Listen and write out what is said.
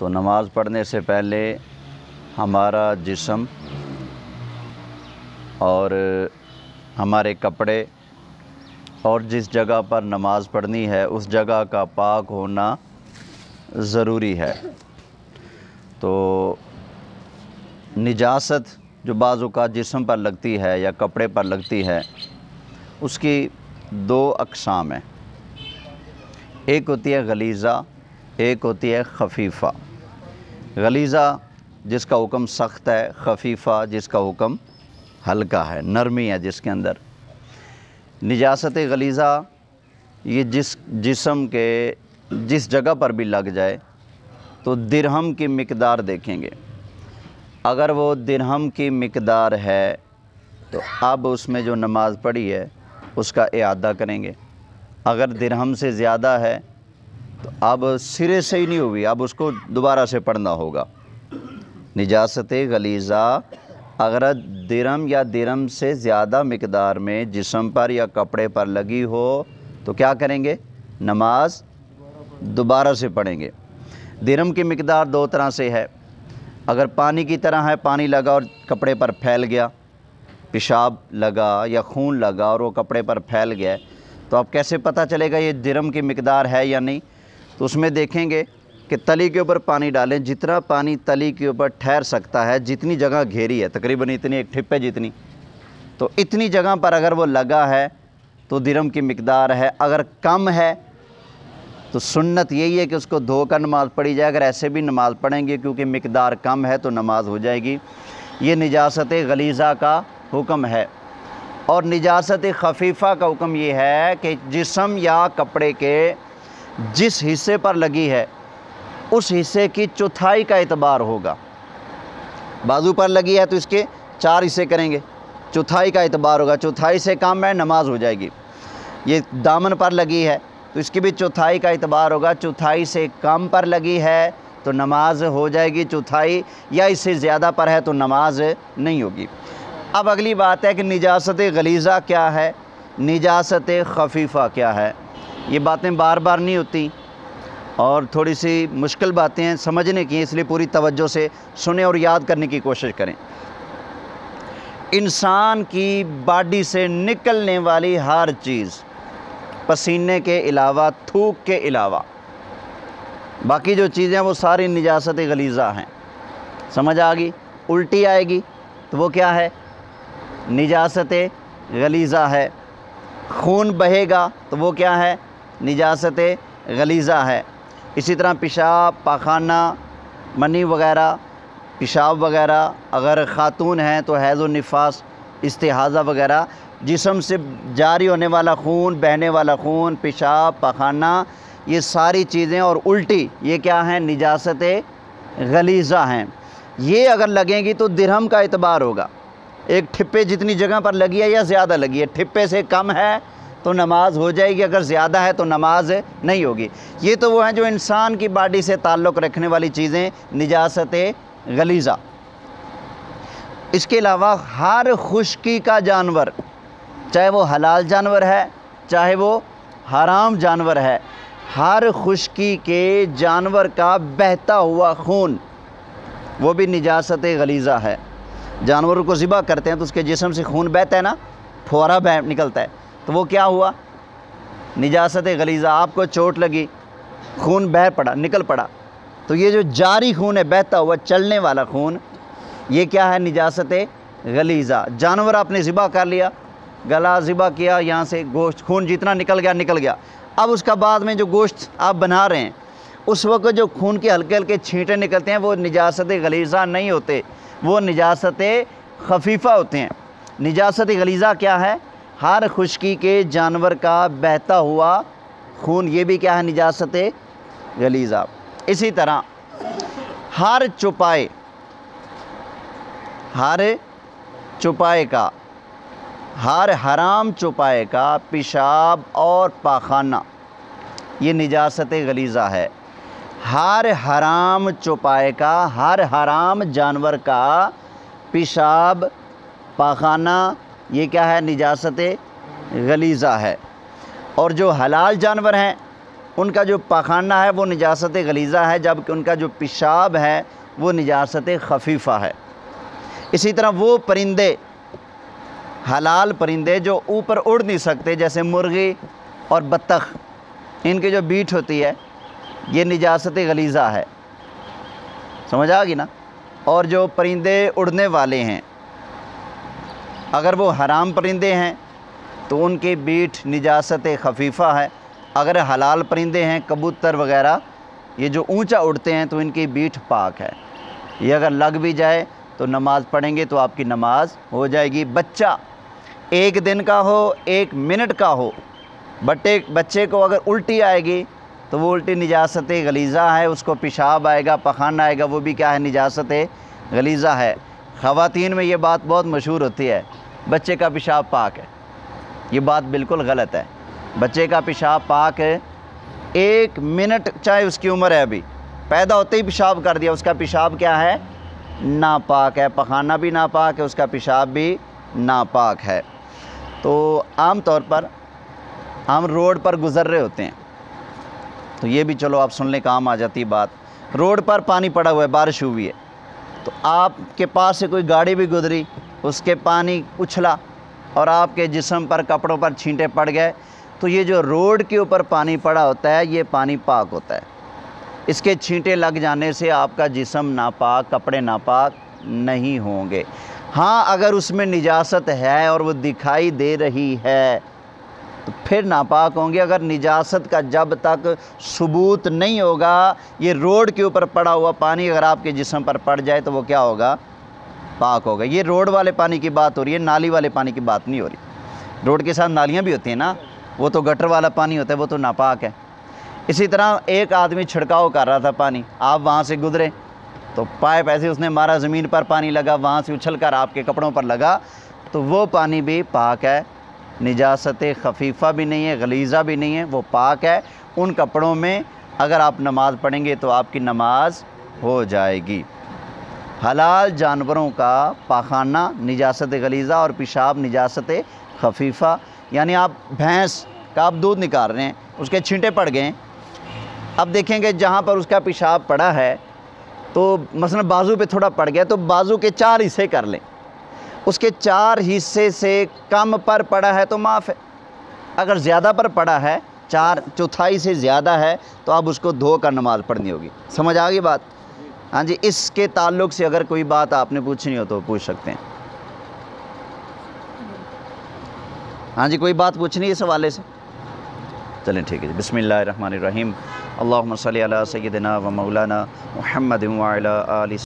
तो नमाज़ पढ़ने से पहले हमारा जिस्म और हमारे कपड़े और जिस जगह पर नमाज़ पढ़नी है उस जगह का पाक होना ज़रूरी है। तो निजासत जो बाज़ औक़ात जिस्म पर लगती है या कपड़े पर लगती है उसकी दो अक़साम हैं। एक होती है गलीज़ा, एक होती है खफ़ीफ़ा। गलीज़ा जिसका हुक्म सख्त है, खफ़ीफ़ा जिसका हुक्म हल्का है, नरमी है जिसके अंदर। निजासत गलीज़ा ये जिस्म के जिस जगह पर भी लग जाए तो दिरहम की मिक़दार देखेंगे। अगर वो दिरहम की मिक़दार है तो अब उसमें जो नमाज़ पढ़ी है उसका इआदा करेंगे। अगर दिरहम से ज़्यादा है तो अब सिरे से ही नहीं हुई, अब उसको दोबारा से पढ़ना होगा। निजासत गलीज़ा अगर दिरहम या दिरहम से ज़्यादा मिक़दार में जिस्म पर या कपड़े पर लगी हो तो क्या करेंगे? नमाज दोबारा से पढ़ेंगे। दिरहम की मिक़दार दो तरह से है। अगर पानी की तरह है, पानी लगा और कपड़े पर फैल गया, पेशाब लगा या खून लगा और वो कपड़े पर फैल गया, तो अब कैसे पता चलेगा ये दिरहम की मिक़दार है या नहीं? तो उसमें देखेंगे कि तली के ऊपर पानी डालें, जितना पानी तली के ऊपर ठहर सकता है, जितनी जगह घेरी है, तकरीबन इतनी एक ठिप्पे जितनी, तो इतनी जगह पर अगर वो लगा है तो दिरहम की मिक़दार है। अगर कम है तो सुन्नत यही है कि उसको धोकर नमाज़ पढ़ी जाए। अगर ऐसे भी नमाज़ पढ़ेंगे क्योंकि मिक़दार कम है तो नमाज हो जाएगी। ये निजासत गलीज़ा का हुक्म है। और निजासत खफ़ीफ़ा का हुक्म ये है कि जिस्म या कपड़े के जिस हिस्से पर लगी है उस हिस्से की चौथाई का एतबार होगा। बाजू पर लगी है तो इसके 4 हिस्से करेंगे, चौथाई का एतबार होगा। चौथाई से कम है नमाज हो जाएगी। ये दामन पर लगी है तो इसकी भी चौथाई का एतबार होगा। चौथाई से कम पर लगी है तो नमाज हो जाएगी चौथाई, या इससे ज़्यादा पर है तो नमाज नहीं होगी। अब अगली बात है कि निजासत गलीज़ा क्या है, निजासत खफ़ीफ़ा क्या है। ये बातें बार बार नहीं होती और थोड़ी सी मुश्किल बातें हैं समझने की, इसलिए पूरी तवज्जो से सुने और याद करने की कोशिश करें। इंसान की बॉडी से निकलने वाली हर चीज़, पसीने के अलावा, थूक के अलावा, बाकी जो चीज़ें वो सारी निजासत गलीज़ा हैं। समझ आ गई? उल्टी आएगी तो वो क्या है? निजासत गलीज़ा है। खून बहेगा तो वो क्या है? निजासत गलीज़ा है। इसी तरह पेशाब, पाखाना, मनी वग़ैरह, पेशाब वग़ैरह, अगर ख़ातून हैं तो हैज़ व निफास, इस्तिहाज़ा वग़ैरह, जिस्म से जारी होने वाला खून, बहने वाला खून, पेशाब, पाखाना, ये सारी चीज़ें और उल्टी, ये क्या हैं? निजासत गलीज़ा हैं। ये अगर लगेंगी तो दिरहम का एतबार होगा। एक ठिप्पे जितनी जगह पर लगी है या ज़्यादा लगी है, ठिप्पे से कम है तो नमाज हो जाएगी, अगर ज़्यादा है तो नमाज नहीं होगी। ये तो वो हैं जो इंसान की बॉडी से ताल्लुक़ रखने वाली चीज़ें, निजासत गलीज़ा। इसके अलावा हर खुश्की का जानवर, चाहे वो हलाल जानवर है चाहे वो हराम जानवर है, हर खुश्की के जानवर का बहता हुआ खून वो भी निजासत गलीज़ा है। जानवरों को ज़िबा करते हैं तो उसके जिस्म से खून बहता है ना, फुवारा बह निकलता है, तो वो क्या हुआ? निजासत गलीज़ा। आपको चोट लगी, खून बह पड़ा, निकल पड़ा, तो ये जो जारी खून है, बहता हुआ चलने वाला खून, ये क्या है? निजासत गलीज़ा। जानवर आपने ज़िबा कर लिया, गला ज़िबा किया, यहाँ से गोश्त, खून जितना निकल गया निकल गया। अब उसका बाद में जो गोश्त आप बना रहे हैं उस वक्त जो खून के हल्के हल्के छींटे निकलते हैं वो निजासत गलीज़ा नहीं होते, वो निजासत खफ़ीफ़ा होते हैं। निजासत गलीज़ा क्या है? हर खुश्की के जानवर का बहता हुआ खून, ये भी क्या है? निजासत गलीज़ा। इसी तरह हर चौपाए का, हर हराम चौपाए का पेशाब और पाखाना, ये निजासत गलीज़ा है। हर हराम चौपाए का, हर हराम जानवर का पेशाब, पाखाना, ये क्या है? निजासत गलीज़ा है। और जो हलाल जानवर हैं उनका जो पाखाना है वो निजासत गलीज़ा है, जबकि उनका जो पेशाब है वो निजासत खफीफ़ा है। इसी तरह वो परिंदे, हलाल परिंदे जो ऊपर उड़ नहीं सकते, जैसे मुर्गी और बत्तख, इनकी जो बीट होती है ये निजासत गलीज़ा है, समझ आ गई ना। और जो परिंदे उड़ने वाले हैं, अगर वो हराम परिंदे हैं तो उनकी बीट निजासत खफीफ़ा है। अगर हलाल परिंदे हैं, कबूतर वगैरह, ये जो ऊंचा उड़ते हैं, तो इनकी बीट पाक है। ये अगर लग भी जाए तो नमाज़ पढ़ेंगे तो आपकी नमाज हो जाएगी। बच्चा 1 दिन का हो, 1 मिनट का हो, बच्चे को अगर उल्टी आएगी तो वो उल्टी निजासत गलीज़ा है, उसको पेशाब आएगा, पखाना आएगा, वो भी क्या है, निजासत गलीज़ा है। ख़वातीन में ये बात बहुत मशहूर होती है, बच्चे का पेशाब पाक है। ये बात बिल्कुल गलत है। बच्चे का पेशाब पाक है, 1 मिनट, चाहे उसकी उम्र है, अभी पैदा होते ही पेशाब कर दिया, उसका पेशाब क्या है, नापाक है। पखाना भी नापाक है, उसका पेशाब भी नापाक है। तो आम तौर पर हम रोड पर गुज़र रहे होते हैं, तो ये भी चलो आप सुनने काम आ जाती बात। रोड पर पानी पड़ा हुआ है, बारिश हुई है, तो आपके पास से कोई गाड़ी भी गुजरी, उसके पानी उछला और आपके जिस्म पर, कपड़ों पर छींटे पड़ गए, तो ये जो रोड के ऊपर पानी पड़ा होता है ये पानी पाक होता है। इसके छींटे लग जाने से आपका जिस्म नापाक, कपड़े नापाक नहीं होंगे। हाँ, अगर उसमें निजासत है और वो दिखाई दे रही है तो फिर नापाक होंगे। अगर निजासत का जब तक सबूत नहीं होगा, ये रोड के ऊपर पड़ा हुआ पानी अगर आपके जिस्म पर पड़ जाए तो वो क्या होगा, पाक होगा। ये रोड वाले पानी की बात हो रही है, नाली वाले पानी की बात नहीं हो रही। रोड के साथ नालियाँ भी होती हैं ना, वो तो गटर वाला पानी होता है, वो तो नापाक है। इसी तरह एक आदमी छिड़काव कर रहा था पानी, आप वहाँ से गुजरे तो पाइप ऐसे उसने मारा, ज़मीन पर पानी लगा, वहाँ से उछल कर आपके कपड़ों पर लगा, तो वो पानी भी पाक है, निजासत खफीफ़ा भी नहीं है, गलीज़ा भी नहीं है, वो पाक है। उन कपड़ों में अगर आप नमाज़ पढ़ेंगे तो आपकी नमाज हो जाएगी। हलाल जानवरों का पाखाना निजासत गलीज़ा और पेशाब निजासत खफीफ़ा। यानी आप भैंस का आप दूध निकाल रहे हैं, उसके छींटे पड़ गए, अब देखेंगे जहाँ पर उसका पेशाब पड़ा है, तो मसलन बाजू पे थोड़ा पड़ गया, तो बाजू के 4 हिस्से कर लें, उसके 4 हिस्से से कम पर पड़ा है तो माफ़ है। अगर ज़्यादा पर पड़ा है, 4/4 से ज़्यादा है, तो आप उसको धो कर नमाज़ पढ़नी होगी। समझ आ गई बात? हाँ जी, इसके ताल्लुक़ से अगर कोई बात आपने पूछनी हो तो पूछ सकते हैं। हाँ जी, कोई बात पूछनी है इस हवाले से? चलें ठीक है जी। बिस्मिल्लाहिर्रहमानिर्रहीम। अल्लाहुम्मा सल्ली अला सय्यिदिना व मौलाना मुहम्मद व अला आलि